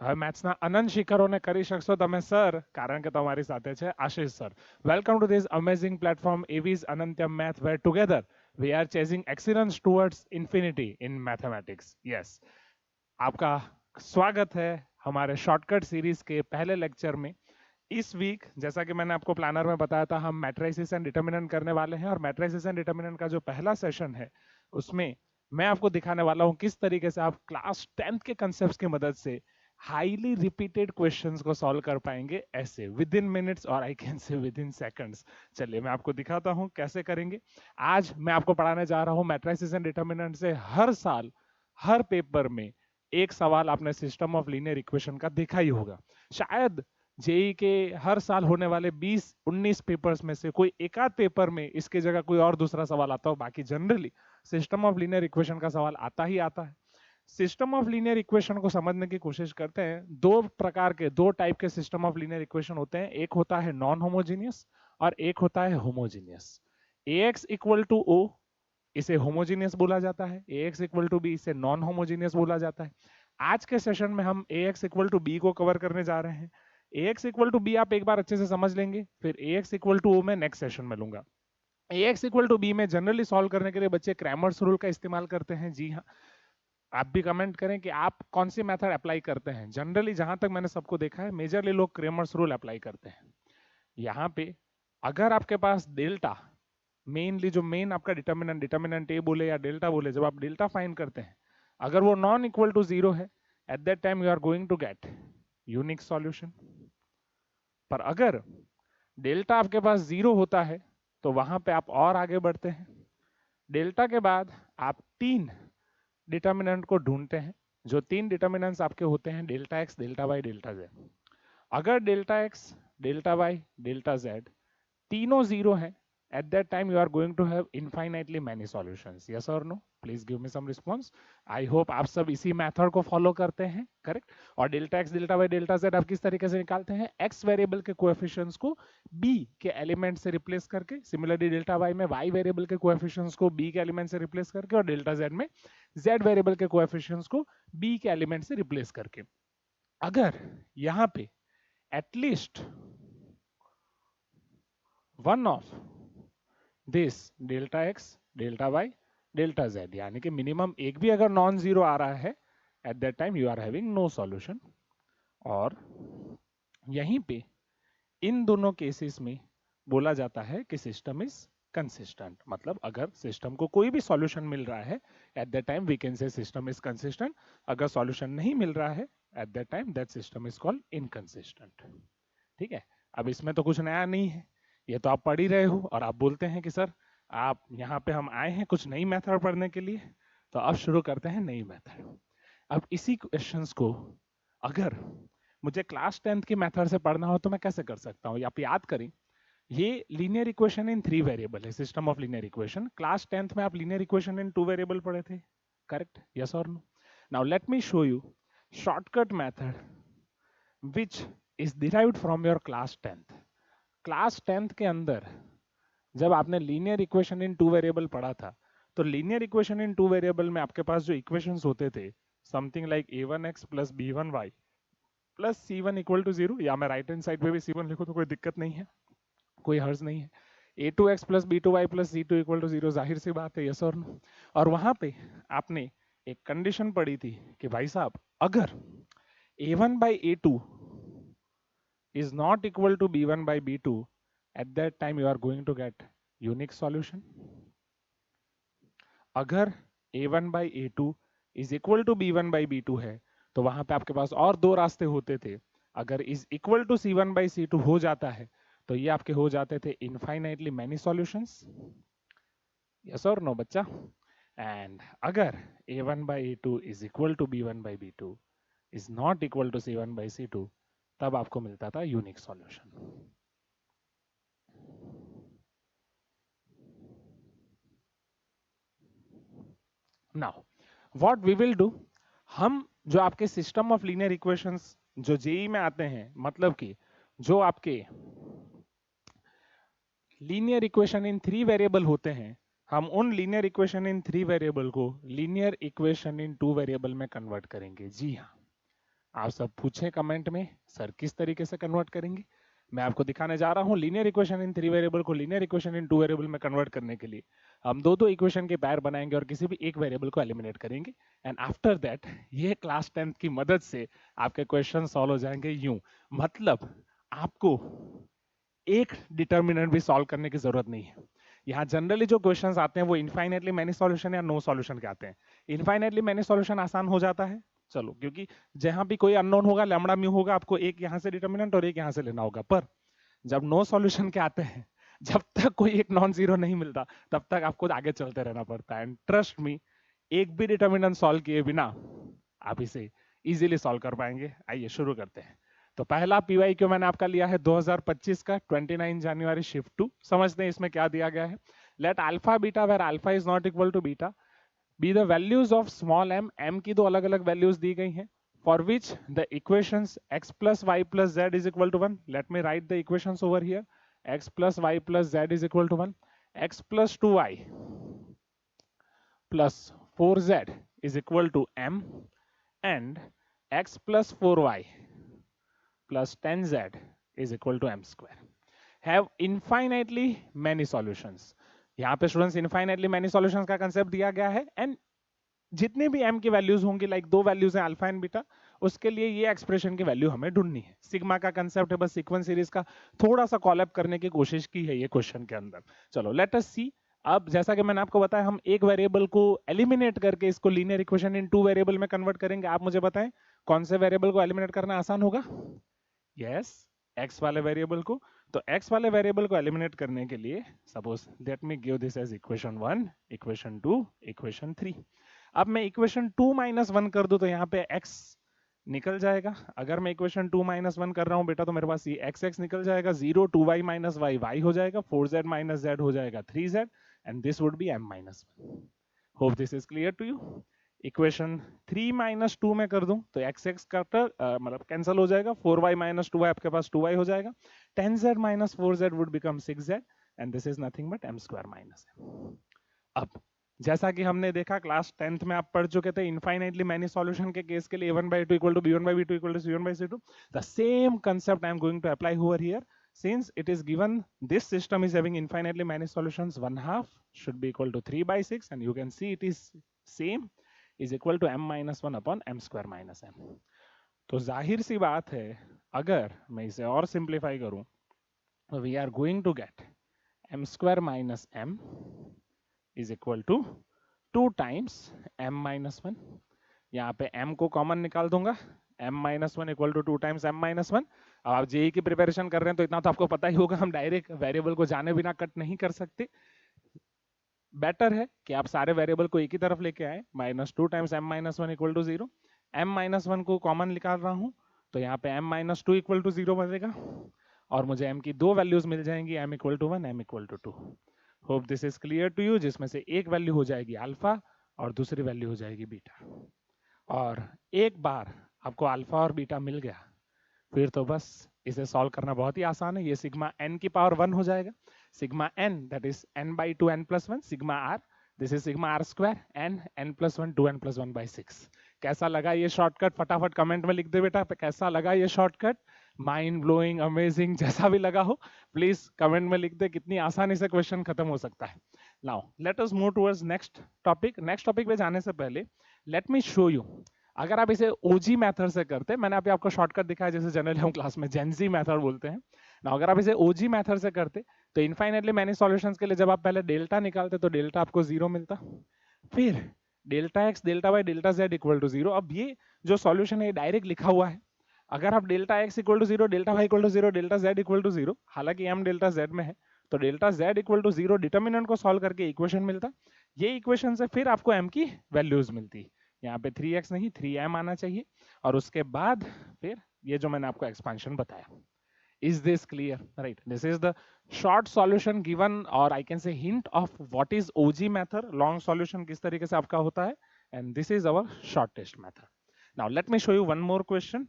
હવે મેથ્સના અનંત શિખરોને કરી શકશો તમે સર, કારણ કે તમારી સાથે છે Ashish sir. Welcome to this amazing platform Avi's Anantyam math where together we are chasing excellence towards infinity in mathematics. Yes, आपका स्वागत है हमारे शॉर्टकट सीरीज के पहले लेक्चर में. इस वीक जैसा कि मैंने आपको प्लानर में बताया था, हम मैट्रिसेस एंड डिटर्मिनेंट करने वाले हैं, और मैट्रिसेस एंड डिटर्मिनेंट का जो पहला सेशन है उसमें मैं आपको दिखाने वाला हूं किस तरीके से आप क्लास 10th के कंसेप्ट्स की मदद से हाईली रिपीटेड क्वेश्चंस को सॉल्व कर पाएंगे, ऐसे विद इन मिनट्स और I can say with in seconds. चलिए मैं आपको दिखाता हूं कैसे करेंगे. आज मैं आपको पढ़ाने जा रहा हूं मैट्रिसेस एंड डिटर्मिनेंट से. हर साल हर पेपर में एक सवाल आपने सिस्टम ऑफ लीनियर इक्वेशन का देखा ही होगा. शायद जेई के हर साल होने वाले 20-19 पेपर्स में से कोई एक आध पेपर में इसके जगह कोई और दूसरा सवाल आता हो, बाकी generally system of linear equation का सवाल आता ही आता है. सिस्टम ऑफ लीनियर इक्वेशन को समझने की कोशिश करते हैं. दो टाइप के सिस्टम ऑफ लीनियर इक्वेशन होते हैं. एक होता है नॉन होमोजीनियस और एक होता है homogeneous. ax equal to o इसे होमोजीनियस बोला जाता है, ax इक्वल टू b इसे नॉन होमोजीनियस बोला जाता है. आज के सेशन में हम ax इक्वल टू b को कवर करने जा रहे हैं. ax इक्वल टू b आप एक बार अच्छे से समझ लेंगे, फिर ax इक्वल टू o मैं नेक्स्ट सेशन में लूंगा. ax इक्वल टू b में जनरली सॉल्व करने के लिए बच्चे क्रैमर्स रूल का इस्तेमाल करते हैं. जी हाँ, आप भी कमेंट करें कि आप कौन सी मेथड अप्लाई करते हैं. जनरली जहां तक मैंने सबको देखा है, मेजरली लोग क्रेमर्स रूल अप्लाई करते हैं. यहाँ पे अगर आपके पास डेल्टा, मेनली जो मेन आपका डिटर्मिनेंट ए बोले या डेल्टा बोले, जब आप डेल्टा फाइंड करते हैं, अगर वो नॉन इक्वल टू जीरो है, at that time you are going to get unique solution. पर अगर डेल्टा आपके पास जीरो होता है तो वहां पे आप और आगे बढ़ते हैं. डेल्टा के बाद आप तीन डिटर्मिनेंट को ढूंढते हैं. जो तीन डिटर्मिनेंट्स आपके होते हैं, delta x, delta y, delta z. अगर delta x, delta y, delta z तीनों जीरो हैं, at that time you are going to have infinitely many solutions. yes or no? please give me some response. I hope आप सब इसी method को follow करते हैं. Correct. और delta x, delta y, delta z आप किस तरीके से निकालते हैं? एक्स वेरिएबल के कोएफिशिएंट्स को बी के एलिमेंट से रिप्लेस करके, सिमिलरली डेल्टा वाई में वाई वेरिएबल के कोएफिशिएंट्स को बी के एलिमेंट से रिप्लेस करके, और डेल्टा जेड में जेड वेरिएबल के कोएफिशिएंट्स को बी के एलिमेंट से रिप्लेस करके. अगर यहां पे at least one of this delta x, delta y, delta Z, यानी कि मिनिमम एक भी अगर नॉन जीरो आ रहा है, at that time you are having no solution. और यहीं पे इन दोनों केसेस में बोला जाता है कि सिस्टम इज कंसिस्टेंट. मतलब अगर सिस्टम को कोई भी सॉल्यूशन मिल रहा है, at that time we can say system is consistent. अगर सॉल्यूशन नहीं मिल रहा है, at that time that system is called inconsistent. ठीक है. अब इसमें तो कुछ नया नहीं है, ये तो आप पढ़ ही रहे हो, और आप बोलते हैं कि सर आप यहाँ पे हम आए हैं कुछ नई मेथड पढ़ने के लिए. तो अब शुरू करते हैं नई मेथड. अब इसी क्वेश्चंस को अगर मुझे क्लास 10th की मेथड से पढ़ना हो तो मैं कैसे कर सकता हूँ? आप याद करें, ये लीनियर इक्वेशन इन 3 वेरिएबल है, system of linear equation. Class 10th में आप लीनियर इक्वेशन इन 2 वेरिएबल पढ़े थे. करेक्ट? यस और no? Now let me show you shortcut method which is derived from your class 10th. Class 10th के अंदर जब आपने लीनियर इक्वेशन इन 2 वेरिएबल पढ़ा था, तो लीनियर इक्वेशन इन 2 वेरिएबल में आपके पास जो इक्वेशंस होते थे, something like a1x plus b1y plus c1 equal to 0, या मैं राइट हैंड साइड पे भी c1 लिखूं तो कोई दिक्कत नहीं है, कोई हर्ज नहीं है. a2x plus b2y plus c2 equal to 0, जाहिर सी बात है. यस और नो? और वहां पे आपने एक कंडीशन पढ़ी थी कि भाई साहब अगर a1 by a2 is not equal to b1 by b2, at that time you are going to get unique solution. अगर a1 by a2 is equal to b1 by b2 है, तो वहां पे आपके पास और दो रास्ते होते थे. अगर is equal to c1 by c2 हो जाता है, तो ये आपके हो जाते थे infinitely many solutions. yes or no बच्चा? एंड अगर a1 by a2 is equal to b1 by b2 is not equal to c1 by c2, तब आपको मिलता था unique solution. Now what we will do, हम जो आपके सिस्टम ऑफ लीनियर इक्वेशंस जो जेई में आते हैं, मतलब कि जो आपके लीनियर इक्वेशन इन 3 वेरिएबल होते हैं, हम उन लीनियर इक्वेशन इन 3 वेरिएबल को लीनियर इक्वेशन इन 2 वेरिएबल में कन्वर्ट करेंगे. जी हाँ, आप सब पूछें कमेंट में सर किस तरीके से कन्वर्ट करेंगे। मैं आपको दिखाने जा रहा हूँ लीनियर इक्वेशन इन 3 वेरिएबल को लीनियर इक्वेशन इन 2 वेरिएबल में कन्वर्ट करने के लिए हम दो इक्वेशन के पैर बनाएंगे और किसी भी एक वेरिएबल को एलिमिनेट करेंगे। एंड आफ्टर दैट ये क्लास 10th की मदद से आपके क्वेश्चन सॉल्व हो जाएंगे यूं, मतलब आपको एक डिटर्मिनेंट भी सॉल्व करने की जरूरत नहीं है। यहाँ जनरली जो क्वेश्चंस आते हैं वो इनफाइनेटली मैनी सॉल्यूशन या नो सॉल्यूशन के आते हैं। इनफाइनेटली मैनी सॉल्यूशन आसान हो जाता है, चलो, क्योंकि जहां भी कोई अननोन होगा लैम्बडा म्यू होगा, आपको एक यहाँ से डिटर्मिनेंट और एक यहाँ से लेना होगा। पर जब नो सॉल्यूशन के आते हैं, जब तक कोई एक नॉन जीरो नहीं मिलता तब तक आपको आगे चलते रहना पड़ता है। एंड ट्रस्ट मी, एक भी डिटर्मिनेंट सॉल्व किए बिना आप इसे इजीली सॉल्व कर पाएंगे। आइए शुरू करते हैं। तो पहला पीवाई क्यू मैंने आपका लिया है 2025 का 29 जनवरी शिफ्ट 2। समझते हैं इसमें क्या दिया गया है। Let alpha beta where alpha is not equal to beta be the values of small m. M की दो अलग अलग वैल्यूज दी गई हैं for which the equations x plus y plus z is equal to 1. Let me write the equations over here. X plus y plus z is equal to 1. X plus 2y plus 4z is equal to m, and x plus 4y plus 10z is equal to m square. Have infinitely many solutions. यहाँ पे students infinitely many solutions का concept दिया गया है। And जितने भी m की values होंगी, लाइक दो वैल्यूज हैं अल्फा एंड बीटा, उसके लिए ये एक्सप्रेशन की वैल्यू हमें ढूंढनी है। सिग्मा का कंसेप्ट है, बस सीक्वेंस सीरीज का थोड़ा सा कॉलअप करने की कोशिश की है ये क्वेश्चन के अंदर। चलो लेट अस सी। अब जैसा कि मैंने आपको बताया, हम एक वेरिएबल को एलिमिनेट करके इसको लीनियर इक्वेशन इन 2 वेरिएबल में कन्वर्ट करेंगे। आप मुझे बताएं कौन से वेरिएबल को एलिमिनेट करना आसान होगा। यस, एक्स वाले वेरिएबल को। तो एक्स वाले वेरिएबल को एलिमिनेट करने के लिए suppose let me give this as equation 1, equation 2, equation 3। अब मैं इक्वेशन 2 माइनस 1 कर दूं तो यहाँ पे x निकल जाएगा। अगर मैं इक्वेशन 2 माइनस 1 कर रहा हूँ बेटा तो मेरे पास ये x निकल जाएगा, 0 2y माइनस y y हो जाएगा, 4z माइनस z हो जाएगा 3z, and this would be m minus 1। Hope this is clear to you. Equation 3 minus 2 में कर दूं तो x का मतलब कैंसिल हो जाएगा, 4y माइनस 2y आपके पास 2y हो जाएगा, 10z minus 4z would become 6z, and this is nothing but m square minus m। अब जैसा कि हमने देखा क्लास 10th में आप पढ़ चुके थे इनफाइनाइटली मैनी सॉल्यूशन के केस के लिए a1/2 equal to b1/b2 equal to c1/c2। The same concept I am going to apply over here. Since it is given this system is having infinitely many solutions, 1/2 should be equal to 3/6, and you can see it is same is equal to m minus 1 upon m square minus m। तो जाहिर सी बात है, अगर मैं इसे और simplify करूं तो we are going to get m square minus m is equal to 2 times m minus 1। यहाँ पे m को कॉमन निकाल दूंगा, m minus 1 equal to 2 times m minus 1। अब आप जेई की प्रिपरेशन कर रहे हैं तो इतना तो आपको पता ही होगा, हम डायरेक्ट वेरिएबल को जाने बिना कट नहीं कर सकते। बेटर है कि आप सारे वेरिएबल को एक ही तरफ लेके आए, -2 times m minus 1 equal to 0। m minus 1 को कॉमन निकाल रहा हूँ तो यहाँ पे m minus 2 इक्वल टू 0 बनेगा, और मुझे m की दो वैल्यूज मिल जाएंगी, m equal to 1, m equal to 2। Hope this is clear to you, जिसमें से एक वैल्यू हो जाएगी अल्फा और दूसरी वैल्यू हो जाएगी बीटा। और एक बार आपको अल्फा और बीटा मिल गया फिर तो बस इसे सॉल्व करना बहुत ही आसान है। ये सिग्मा n की पावर 1 हो जाएगा, sigma n that is n/2 n+1, sigma r this is sigma r square n+1 2n+1 by 6। कैसा लगा ये शॉर्टकट, फटाफट कमेंट में लिख दे बेटा कैसा लगा ये शॉर्टकट। माइंड ब्लोइंग, अमेजिंग, जैसा भी लगा हो प्लीज कमेंट में लिख दे, कितनी आसानी से क्वेश्चन खत्म हो सकता है। Now let us move towards next topic. Next topic पे जाने से पहले लेट मी शो यू, अगर आप इसे ओजी मेथड से करते, मैंने अभी आपको शॉर्टकट दिखाया जैसे जनरली हम क्लास में जेनजी मेथड बोलते हैं ना, अगर आप इसे ओजी मेथड से करते तो इनफाइनाइटली मैनी सॉल्यूशंस के लिए जब आप पहले डेल्टा निकालते तो डेल्टा आपको 0 मिलता, फिर delta x delta y delta z equal to 0। अब ये जो सॉल्यूशन है डायरेक्ट लिखा हुआ है, अगर आप delta x equal to 0, delta y equal to 0, delta z equal to 0, हालांकि एम डेल्टा जेड में है तो delta z equal to 0 determinant को सॉल्व करके इक्वेशन मिलता, ये इक्वेशन से फिर आपको एम की वैल्यूज मिलती, यहाँ पे 3x नहीं 3m आना चाहिए, और उसके बाद फिर ये जो मैंने आपको एक्सपेंशन बताया। Is this clear? Right, this is the short solution given, or I can say hint of what is OG method, long solution किस तरीके से आपका होता है, and this is our shortest method। Now let me show you one more question।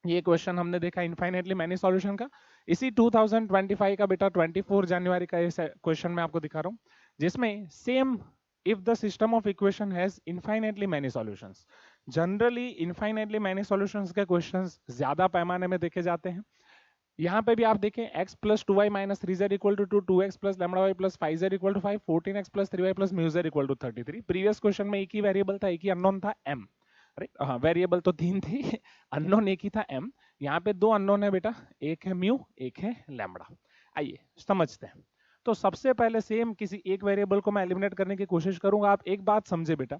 ये question हमने देखा infinitely many solution का, इसी 2025 का बेटा 24 जनवरी का क्वेश्चन मैं आपको दिखा रहा हूँ, जिसमें same if the system of equation has infinitely many solutions, generally infinitely many solutions के क्वेश्चंस ज्यादा पैमाने में देखे जाते हैं। यहाँ पे भी आप देखें x plus 2y minus 3z equal to 2, 2x plus lambda y plus 5z equal to 5, 14x plus 3y plus mu z equal to 33। Previous question में एक ही वेरिएबल था, एक ही अननोन था m, राइट। हाँ, वेरिएबल तो 3 थी अननोन एक ही था m। यहाँ पे 2 अननोन है बेटा, एक है म्यू, एक है लैम्डा। आइए समझते हैं। तो सबसे पहले सेम किसी एक वेरिएबल को मैं एलिमिनेट करने की कोशिश करूंगा। आप एक बात समझे बेटा,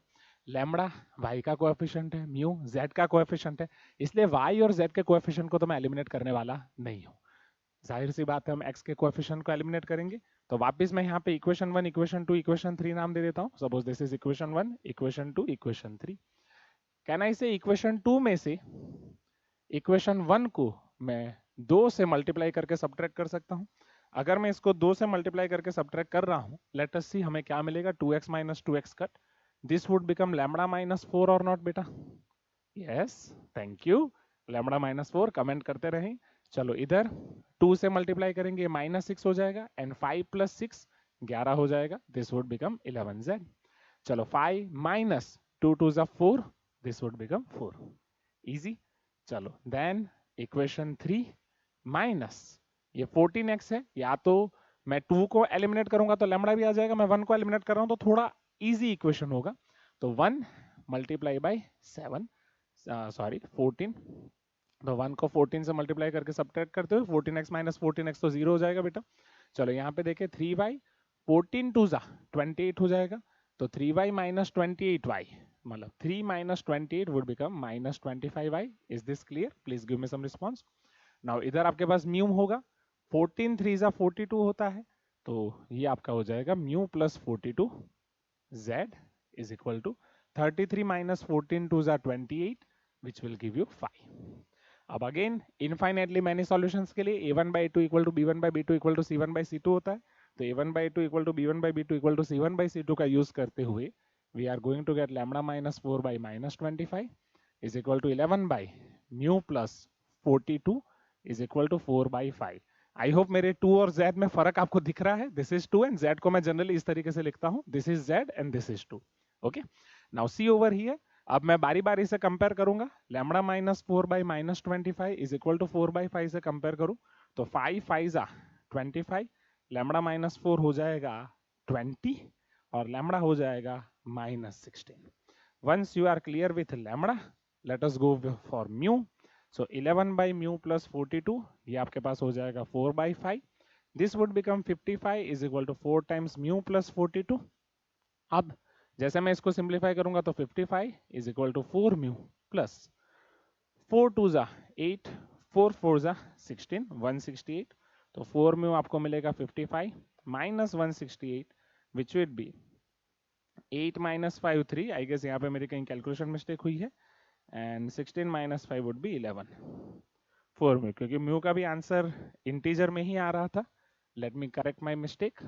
लैम्डा y का कोएफिशिएंट है, म्यू z का कोएफिशिएंट है, इसलिए y और z के कोएफिशिएंट को तो मैं एलिमिनेट करने वाला नहीं हूं। जाहिर सी बात है हम x के कोएफिशिएंट को एलिमिनेट करेंगे। तो वापस मैं यहाँ पे इक्वेशन 1, इक्वेशन 2, इक्वेशन 3 नाम दे देता हूँ। Suppose this is equation 1, equation 2, equation 3। Can I से इक्वेशन 2 में से इक्वेशन 1 को मैं 2 से मल्टीप्लाई करके सब्ट्रैक्ट कर सकता हूँ। अगर मैं इसको 2 से मल्टीप्लाई करके सब्ट्रैक्ट कर रहा हूँ, लेट अस सी हमें क्या मिलेगा, 2x minus 2x cut, this would become lambda minus 4 और नॉट बेटा? Yes, thank you. Lambda minus 4 comment करते रहें। चलो इधर 2 से मल्टीप्लाई करेंगे, माइनस 6 हो जाएगा, एंड 5 प्लस 6 11 हो जाएगा, दिस वुड बिकम 11z। चलो 5 माइनस 2 2 जा 4, दिस वुड बिकम 4। इजी। चलो देन इक्वेशन 3 माइनस ये 14x है, या तो मैं 2 को एलिमिनेट करूंगा तो लैम्डा भी आ जाएगा, मैं 1 को एलिमिनेट कर रहा हूं तो थोड़ा इजी इक्वेशन होगा। तो 1 मल्टीप्लाई बाई 7, सॉरी 14, तो 1 को 14 से मल्टीप्लाई करके सब्ट्रैक्ट करते हो, 14x माइनस 14x तो 0 हो जाएगा बेटा। चलो यहाँ पे देखें 3y, 14 टू जा 28 हो जाएगा, तो 3y माइनस 28y, मतलब 3 minus 28 would become minus 25y। Is this clear? Please give me some response. Now इधर आपके पास म्यू होगा, 14 3 जा 42 होता है, तो ये आपका हो जाएगा mu plus 42, z is equal to 33 minus 14 2 are 28, which will give you 5. अब अगेन इनफाइनाइटली मैनी सॉल्यूशंस के लिए a1 by a2 equal to b1 by b2 equal to c1 by c2 होता है, तो a1 by a2 equal to b1 by b2 equal to c1 by c2 का use करते हुए we are going to get lambda minus 4 by minus 25 is equal to 11 by mu plus 42 is equal to 4 by 5। I hope मेरे 2 और z में फर्क आपको दिख रहा है। दिस इज 2 एंड z को मैं जनरली इस तरीके से लिखता हूं, this is z and this is 2। Okay, now see over here. अब मैं बारी बारी से कंपेयर करूंगा, lambda minus 4 by minus 25 is equal to 4 by 5 से कंपेयर करूं तो 5 5 जा 25, लैम्डा माइनस 4 हो जाएगा 20 और लैम्डा हो जाएगा minus 16। Once you are clear with lambda, let us go for mu. So 11 by mu plus 42, ये आपके पास हो जाएगा 4 by 5, this would become 55 is equal to 4 times mu plus 42। अब जैसे मैं इसको सिंप्लीफाई करूंगा तो 55 is equal to 4 mu plus 4 2 जा 8, 4 4 जा 16, 168, तो 4 म्यू आपको मिलेगा 55 minus 168 which would be 8 minus 5 3, I guess यहाँ पे मेरी कहीं कैलकुलेशन मिस्टेक हुई है, and 16 minus 5 would be 11 4 mu, क्योंकि म्यू का भी आंसर इंटीजर में ही आ रहा था। Let me correct my mistake.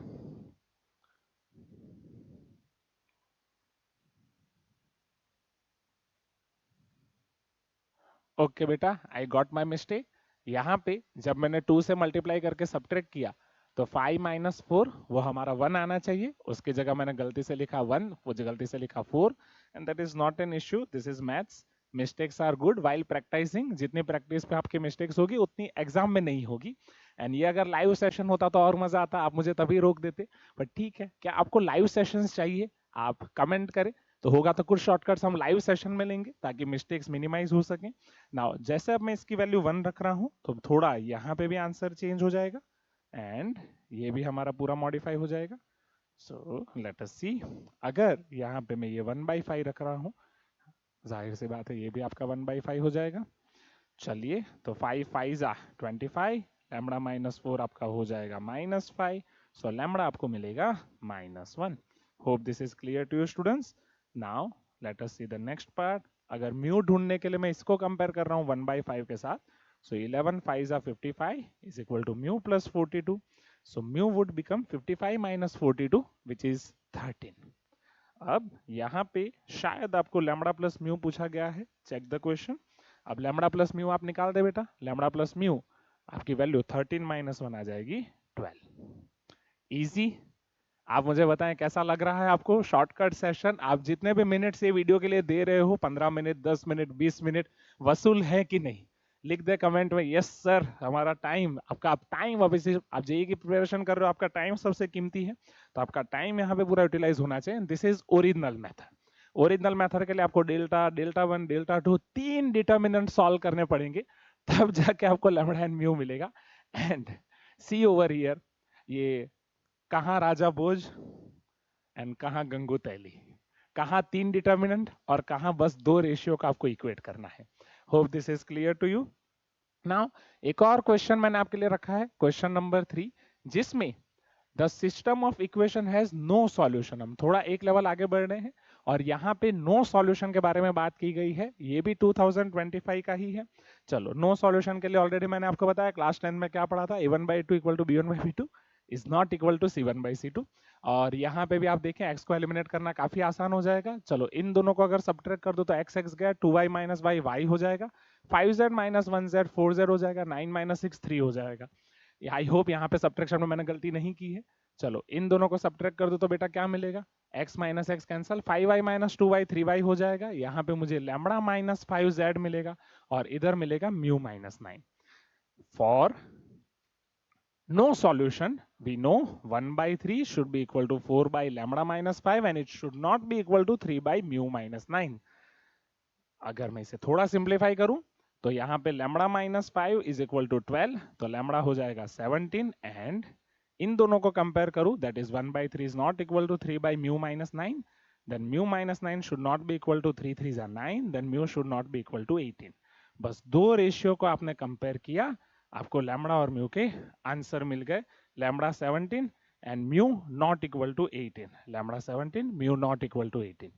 Okay बेटा, आई गॉट माय मिस्टेक। यहाँ पे जब मैंने 2 से मल्टीप्लाई करके सब्ट्रैक्ट किया तो 5 माइनस 4 वो हमारा 1 आना चाहिए, उसकी जगह मैंने गलती से लिखा 1, वो गलती से लिखा 4, and that is not an issue, this is maths. Mistakes are good while practicing, जितनी प्रैक्टिस पे आपकी मिस्टेक्स होगी उतनी एग्जाम में नहीं होगी। एंड ये अगर लाइव सेशन होता तो और मजा आता, आप मुझे तभी रोक देते, बट ठीक है। क्या आपको लाइव सेशंस चाहिए? आप कमेंट करें, तो होगा तो कुछ शॉर्टकट्स हम लाइव सेशन में लेंगे ताकि मिस्टेक्स मिनिमाइज हो सके। नाउ जैसे अब मैं इसकी वैल्यू 1 रख रहा हूं तो थोड़ा यहाँ पे भी आंसर चेंज हो जाएगा एंड ये भी हमारा पूरा मॉडिफाई हो जाएगा। सो लेट अस सी, अगर यहाँ पे मैं ये 1/5 रख रहा हूँ, जाहिर सी बात है ये भी आपका 1/5 हो जाएगा। चलिए, तो 5 5 जा 25, लैम्डा माइनस 4 आपका हो जाएगा माइनस 5, सो लैम्डा आपको मिलेगा minus 1। Hope this is clear to you students. Now let us see the next part. अगर म्यू ढूंढने के लिए मैं इसको कंपेयर कर रहा हूँ 1/5 के साथ, सो 11 5 जा 55 is equal to mu plus 42, so mu would become 55 minus 42 which is 13। अब यहाँ पे शायद आपको लैम्डा प्लस म्यू पूछा गया है, चेक द क्वेश्चन। अब लैम्डा प्लस म्यू आप निकाल दे बेटा, लैम्डा प्लस म्यू आपकी वैल्यू 13 माइनस 1 आ जाएगी 12। इजी। आप मुझे बताएं कैसा लग रहा है आपको शॉर्टकट सेशन। आप जितने भी मिनट्स ये वीडियो के लिए दे रहे हो, 15 मिनट, 10 मिनट, 20 मिनट, वसूल है कि नहीं? लिख दे कमेंट में यस सर, हमारा टाइम, आपका आप टाइम, अब इसे आप जेई की प्रिपरेशन कर रहे हो, आपका टाइम सबसे कीमती है, तो आपका टाइम यहाँ पे पूरा यूटिलाइज होना चाहिए। This is original method. Original method के लिए आपको delta, delta one, delta two, 3 determinant solve करने पड़ेंगे, तब जाके आपको लैम्डा एंड म्यू मिलेगा। एंड सी ओवर हियर, ये कहाँ राजा भोज एंड कहाँ गंगू तैली, कहाँ 3 डिटर्मिनेंट और कहाँ बस 2 रेशियो का आपको इक्वेट करना है। Hope this is clear to you. Now एक और क्वेश्चन मैंने आपके लिए रखा है, क्वेश्चन नंबर 3, जिसमें the system of equation has no solution. हम थोड़ा एक लेवल आगे बढ़ रहे हैं और यहाँ पे नो सॉल्यूशन के बारे में बात की गई है, ये भी 2025 का ही है। चलो, नो सॉल्यूशन के लिए ऑलरेडी मैंने आपको बताया क्लास 10 में क्या पढ़ा था, a1/2 equal to b1/b2 is not equal to c1/c2। और यहाँ पे भी आप देखें x को एलिमिनेट करना काफी आसान हो जाएगा। चलो, इन दोनों को अगर सब्ट्रैक्ट कर दो तो x x गया, 2y माइनस y y हो जाएगा, 5z माइनस 1z 4z हो जाएगा, 9 माइनस 6 3 हो जाएगा। आई होप यहाँ पे सब्ट्रैक्शन में मैंने गलती नहीं की है। चलो, इन दोनों को सब्ट्रैक्ट कर दो तो बेटा क्या मिलेगा, x minus x cancel, 5y minus 2y 3y हो जाएगा। यहाँ पे मुझे लैम्बडा माइनस 5z मिलेगा और इधर मिलेगा mu minus 9। For no solution, we know 1/3 should be equal to 4 by lambda minus 5 and it should not be equal to 3 by mu minus 9। अगर मैं इसे थोड़ा सिंप्लीफाई करूं तो यहाँ पे lambda minus 5 is equal to 12, तो लैम्बडा हो जाएगा 17। एंड इन दोनों को कंपेयर करूं, that is 1/3 is not equal to 3 by mu minus 9, then mu minus 9 should not be equal to 3 3s are 9, then mu should not be equal to 18। बस दो ratio को आपने compare किया, आपको lambda और म्यू के answer मिल गए। Lambda 17 and mu not equal to 18, lambda 17 mu not equal to 18।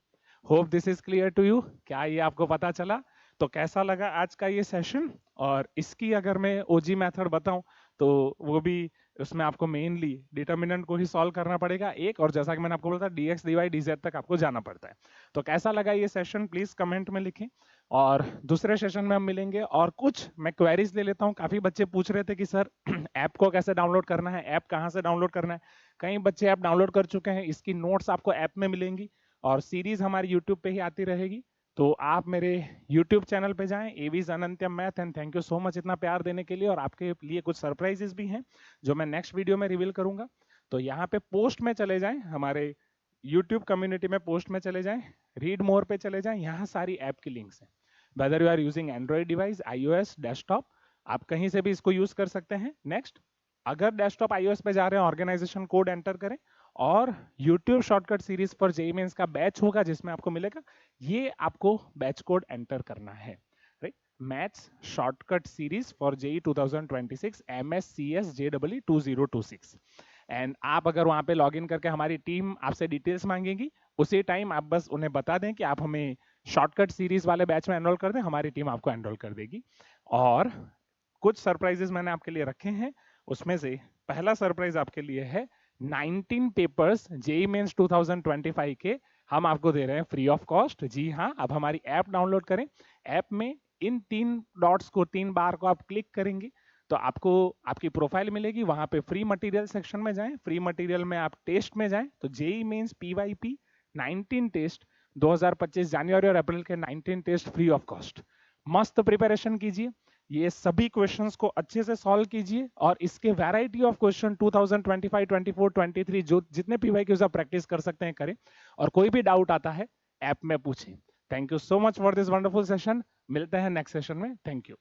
Hope this is clear to you. क्या ये आपको पता चला? तो कैसा लगा आज का ये सेशन? और इसकी अगर मैं ओजी मेथड बताऊं तो वो भी, उसमें आपको मेनली डिटर्मिनेंट को ही सॉल्व करना पड़ेगा एक, और जैसा कि मैंने आपको बोला था dx dy dz तक आपको जाना पड़ता है। तो कैसा लगा ये सेशन प्लीज कमेंट में लिखें, और दूसरे सेशन में हम मिलेंगे। और कुछ मैं क्वेरीज ले लेता हूँ, काफी बच्चे पूछ रहे थे कि सर ऐप को कैसे डाउनलोड करना है, ऐप कहाँ से डाउनलोड करना है। कई बच्चे ऐप डाउनलोड कर चुके हैं, इसकी नोट्स आपको ऐप में मिलेंगी और सीरीज हमारी यूट्यूब पे ही आती रहेगी। तो आप मेरे यूट्यूब चैनल पे जाएं, Avi's Anantyam math. And thank you so much इतना प्यार देने के लिए, और आपके लिए कुछ सरप्राइजेस भी हैं जो मैं नेक्स्ट वीडियो में रिवील करूंगा। तो यहाँ पे पोस्ट में चले जाएं, हमारे यूट्यूब कम्युनिटी में पोस्ट में चले जाएं, रीड मोर पे चले जाएं, यहाँ सारी ऐप की लिंक्स हैं। Whether you are using Android device, iOS, desktop, आप कहीं से भी इसको यूज कर सकते हैं। नेक्स्ट, अगर डेस्कटॉप iOS पे जा रहे हैं, ऑर्गेनाइजेशन कोड एंटर करें, और YouTube shortcut series for JEE mains का बैच होगा जिसमें आपको मिलेगा, ये आपको बैच कोड एंटर करना है, right. Maths shortcut series for JEE 2026 MSCS JEE 2026। And आप अगर वहां पे लॉगिन करके, हमारी टीम आपसे डिटेल्स मांगेगी, उसी टाइम आप बस उन्हें बता दें कि आप हमें शॉर्टकट सीरीज वाले बैच में एनरोल कर दें, हमारी टीम आपको एनरोल कर देगी। और कुछ सरप्राइजेस मैंने आपके लिए रखे हैं, उसमें से पहला सरप्राइज आपके लिए है 19 पेपर्स जेईई मेंस 2025 के हम आपको दे रहे हैं फ्री ऑफ कॉस्ट। जी हाँ, अब हमारी ऐप डाउनलोड करें, ऐप में इन 3 डॉट्स को, 3 बार को आप क्लिक करेंगे तो आपको आपकी प्रोफाइल मिलेगी, वहां पे फ्री मटेरियल सेक्शन में जाएं, फ्री मटेरियल में आप टेस्ट में जाएं, तो जेईई मेंस PYP 19 टेस्ट 2025 जनवरी और अप्रैल के 19 टेस्ट फ्री ऑफ कॉस्ट। मस्त प्रिपरेशन कीजिए, ये सभी क्वेश्चंस को अच्छे से सॉल्व कीजिए, और इसके वैरायटी ऑफ क्वेश्चन 2025, 24, 23 जो जितने PYQs आप प्रैक्टिस कर सकते हैं करें, और कोई भी डाउट आता है ऐप में पूछें। Thank you so much for this wonderful session, मिलते हैं नेक्स्ट सेशन में। Thank you.